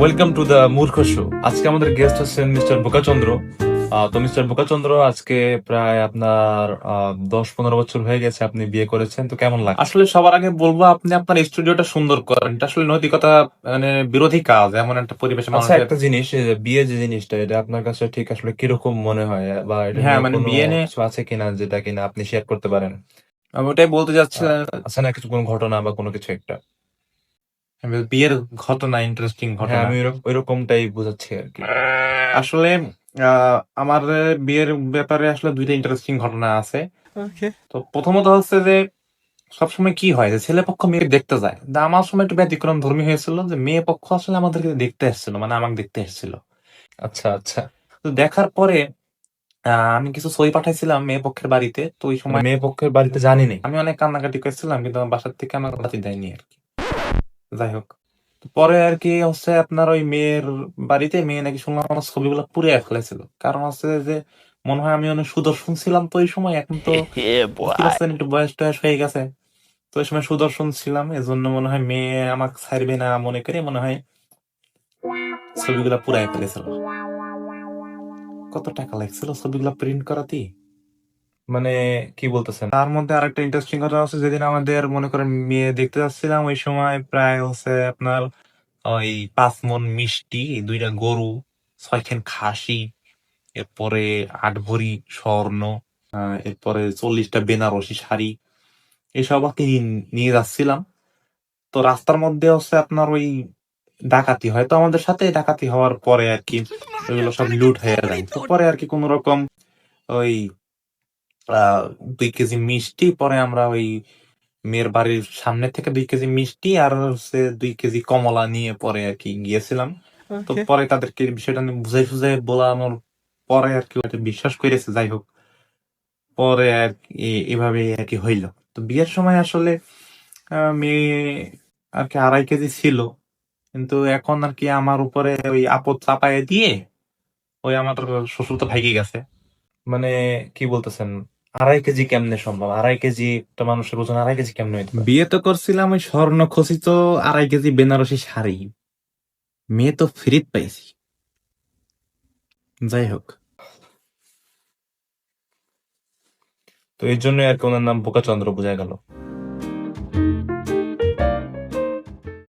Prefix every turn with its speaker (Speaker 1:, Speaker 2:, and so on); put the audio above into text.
Speaker 1: Welcome to the মূর্খ show. আজকে আমাদের গেস্ট হচ্ছেন মিস্টার বোকাচন্দ্র। তো মিস্টার বোকাচন্দ্র আজকে প্রায় আপনার 10-15 বছর হয়ে গেছে আপনি বিয়ে করেছেন, তো কেমন লাগে? আসলে সবার আগে বলবো, আপনি আপনার স্টুডিওটা সুন্দর করেন, এটা আসলে নৈতিকতা মানে বিরোধী কাজ এমন একটা পরিবেশে
Speaker 2: আচ্ছা,
Speaker 1: মানুষের।
Speaker 2: একটা জিনিস, এই যে বিয়ে যে জিনিসটা, এটা আপনার কাছে ঠিক আসলে কিরকম মনে হয়, বা এটা
Speaker 1: হ্যাঁ,
Speaker 2: নিয়ে
Speaker 1: মানে
Speaker 2: কোনো
Speaker 1: বিয়ে নিয়ে
Speaker 2: কিছু আছে কিনা যেটা কিনা আপনি শেয়ার করতে পারেন?
Speaker 1: আমি ওটাই বলতে
Speaker 2: আহ,
Speaker 1: যাচ্ছিলাম।
Speaker 2: আছে না কিছু, কোনো ঘটনা বা কোনো কিছু একটা?
Speaker 1: বিয়ের ঘটনা, ইন্টারেস্টিং
Speaker 2: হ্যাঁ,
Speaker 1: ঘটনা।
Speaker 2: আমি ওইরকমটাই বোঝাচ্ছি আর কি।
Speaker 1: আসলে আমার বিয়ের ব্যাপারে আসলে দুইটা ইন্টারেস্টিং ঘটনা আছে।
Speaker 2: ওকে।
Speaker 1: তো প্রথমত হচ্ছে যে সবসময় কি হয় যে ছেলে পক্ষ মেয়ে দেখতে যায়, কিন্তু আমার সময় একটু ব্যতিক্রম ধর্মী হয়েছিল যে মেয়ে পক্ষ আসলে আমাদেরকে দেখতে এসেছিল, মানে আমাকে দেখতে এসেছিল।
Speaker 2: আচ্ছা, আচ্ছা।
Speaker 1: তো দেখার পরে আমি কিছু সই পাঠাইছিলাম মেয়ে পক্ষের বাড়িতে, তো ওই
Speaker 2: মানে
Speaker 1: সময়
Speaker 2: মেয়ে পক্ষের বাড়িতে জানি নেই?
Speaker 1: আমি অনেক কান্নাকাটি করেছিলাম, কিন্তু আমার বাসার থেকে আমার বাতি দেয়নি আর কি। যাই হোক, তো পরে আর কি হচ্ছে আপনার ওই মেয়ের বাড়িতে মেয়ে নাকি শুনলাম আমার ছবিগুলো পুড়িয়ে ফেলেছিল, কারণ হচ্ছে যে মনে হয় আমি অনেক সুদর্শন ছিলাম তো ওই সময়। এখন তো
Speaker 3: Yeah,
Speaker 1: বুঝতে
Speaker 3: boy.
Speaker 1: পারছেন একটু বয়স টয়স হয়ে গেছে, তো ওই সময় সুদর্শন ছিলাম, এজন্য মনে হয় মেয়ে আমাকে ছাড়বে না মনে করে মনে হয় ছবিগুলা পুড়াই ফেলেছিল। কত টাকা লাগছিল ছবিগুলা প্রিন্ট করাতে।
Speaker 2: মানে কি বলতেছেন?
Speaker 1: তার মধ্যে আরেকটা ইন্টারেস্টিং কথা হচ্ছে, যেদিন আমাদের মনে করেন মেয়ে দেখতে যাচ্ছিলাম ওই সময় প্রায় হচ্ছে আপনার ওই 5 মণ মিষ্টি, 2টা গরু, 6 খান খাসি, এরপরে 8 ভরি স্বর্ণ, এরপরে 40টা বেনারসি শাড়ি, এসব আর কি নিয়ে যাচ্ছিলাম। তো রাস্তার মধ্যে হচ্ছে আপনার ওই ডাকাতি হয়, তো আমাদের সাথে ডাকাতি হওয়ার পরে আর কি ওইগুলো সব লুট হয়ে যায়। তো পরে আর কি কোন রকম ওই 2 কেজি মিষ্টি, পরে আমরা ওই মেয়ের বাড়ির সামনে থেকে 2 কেজি মিষ্টি আর হচ্ছে 2 কেজি কমলা নিয়ে পরে আর কি গিয়েছিলাম। তো
Speaker 2: ওকে।
Speaker 1: পরে তাদেরকে বিষয়টা নিয়ে বুঝাই সুঝাই বলানোর পরে আর কি ওটা বিশ্বাস করেছে। যাই হোক, পরে আর কি এভাবে আর কি হইলো। তো বিয়ের সময় আসলে মেয়ে আর কি 2.5 কেজি ছিল, কিন্তু এখন আর কি আমার উপরে ওই আপদ চাপায় দিয়ে ওই আমার শ্বশুর তো ভাইগে গেছে।
Speaker 2: মানে কি বলতেছেন? 2.5 কেজি কেমনে সম্ভব? 2.5 কেজি, একটা মানুষের ওজন 2.5 কেজি কেমনে হইতে পারে?
Speaker 1: বিয়ে তো করছিলাম ওই স্বর্ণ খচিত 2.5 কেজি বেনারসি শাড়ি, মেয়ে তো ফ্রিত পাইছি। যাই হোক,
Speaker 2: তো এই জন্যই আর কি ওনার নাম বোকাচন্দ্র বোঝা গেল।